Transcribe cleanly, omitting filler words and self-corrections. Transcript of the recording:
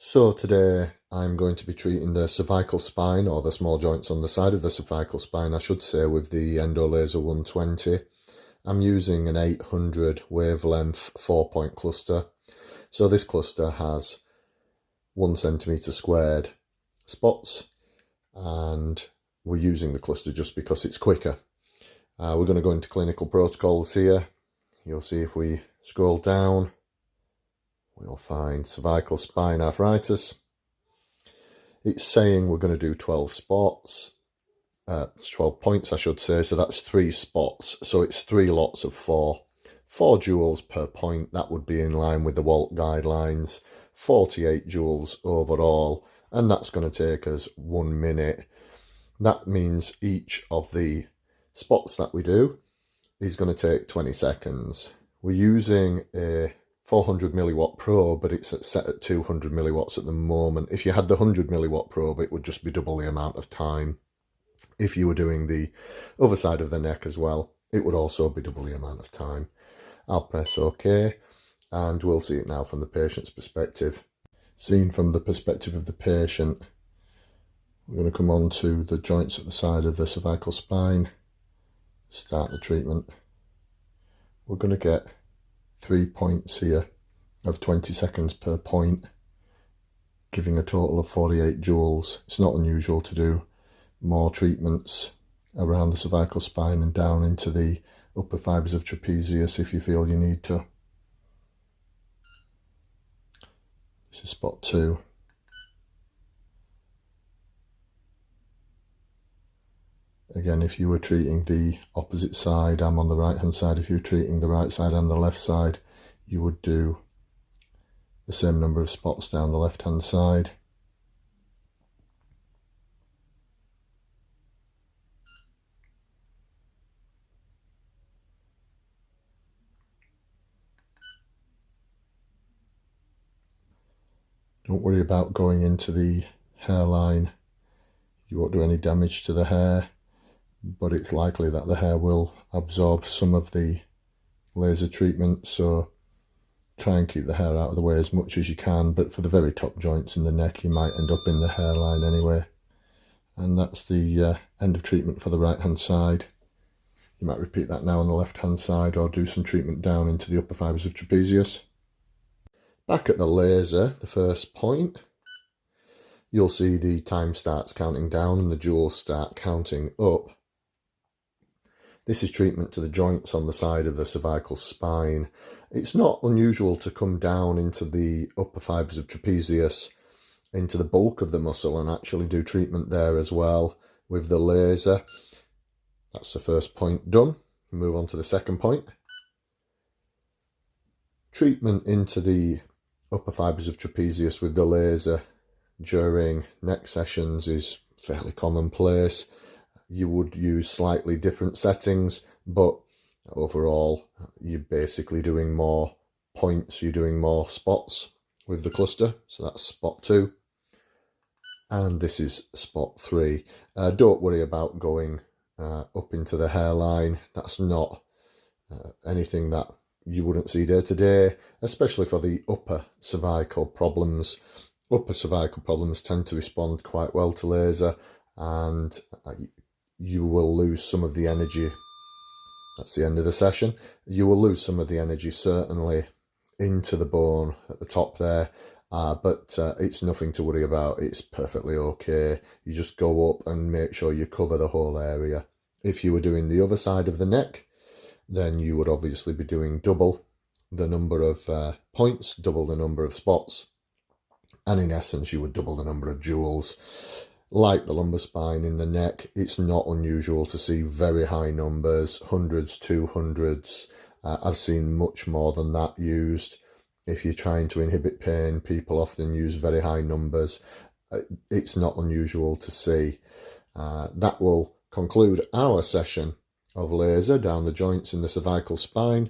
So today I'm going to be treating the cervical spine, or the small joints on the side of the cervical spine, I should say, with the Endolaser 120. I'm using an 800 wavelength 4-point cluster. So this cluster has 1 centimetre squared spots, and we're using the cluster just because it's quicker. We're going to go into clinical protocols here. You'll see if we scroll down, we'll find cervical spine arthritis. It's saying we're going to do 12 spots, 12 points I should say, so that's 3 spots. So it's 3 lots of 4 joules per point. That would be in line with the Walt guidelines, 48 joules overall, and that's going to take us 1 minute. That means each of the spots that we do is going to take 20 seconds. We're using a 400 milliwatt probe, but it's set at 200 milliwatts at the moment. If you had the 100 milliwatt probe, it would just be double the amount of time. If you were doing the other side of the neck as well, it would also be double the amount of time. I'll press OK, and we'll see it now from the patient's perspective. Seen from the perspective of the patient, we're going to come on to the joints at the side of the cervical spine, start the treatment. We're going to get 3 points here of 20 seconds per point, giving a total of 48 joules. It's not unusual to do more treatments around the cervical spine and down into the upper fibres of trapezius if you feel you need to. This is spot 2. Again, if you were treating the opposite side, I'm on the right hand side. If you're treating the right side and the left side, you would do the same number of spots down the left hand side. Don't worry about going into the hairline. You won't do any damage to the hair, but it's likely that the hair will absorb some of the laser treatment, so try and keep the hair out of the way as much as you can. But for the very top joints in the neck, you might end up in the hairline anyway. And that's the end of treatment for the right hand side. You might repeat that now on the left hand side, or do some treatment down into the upper fibres of trapezius. Back at the laser, the first point, you'll see the time starts counting down and the joules start counting up. This is treatment to the joints on the side of the cervical spine. It's not unusual to come down into the upper fibres of trapezius, into the bulk of the muscle, and actually do treatment there as well with the laser. That's the first point done. Move on to the second point. Treatment into the upper fibres of trapezius with the laser during neck sessions is fairly commonplace. You would use slightly different settings, but overall you're basically doing more points, you're doing more spots with the cluster. So that's spot 2, and this is spot 3. Don't worry about going up into the hairline. That's not anything that you wouldn't see day to day, especially for the upper cervical problems. Upper cervical problems tend to respond quite well to laser, and you will lose some of the energy. That's the end of the session. You will lose some of the energy certainly into the bone at the top there, but it's nothing to worry about. It's perfectly okay. You just go up and make sure you cover the whole area. If you were doing the other side of the neck, then you would obviously be doing double the number of points, double the number of spots, and in essence you would double the number of joules. Like the lumbar spine in the neck, it's not unusual to see very high numbers, hundreds, 200s. I've seen much more than that used. If you're trying to inhibit pain, people often use very high numbers. It's not unusual to see. That will conclude our session of laser down the joints in the cervical spine.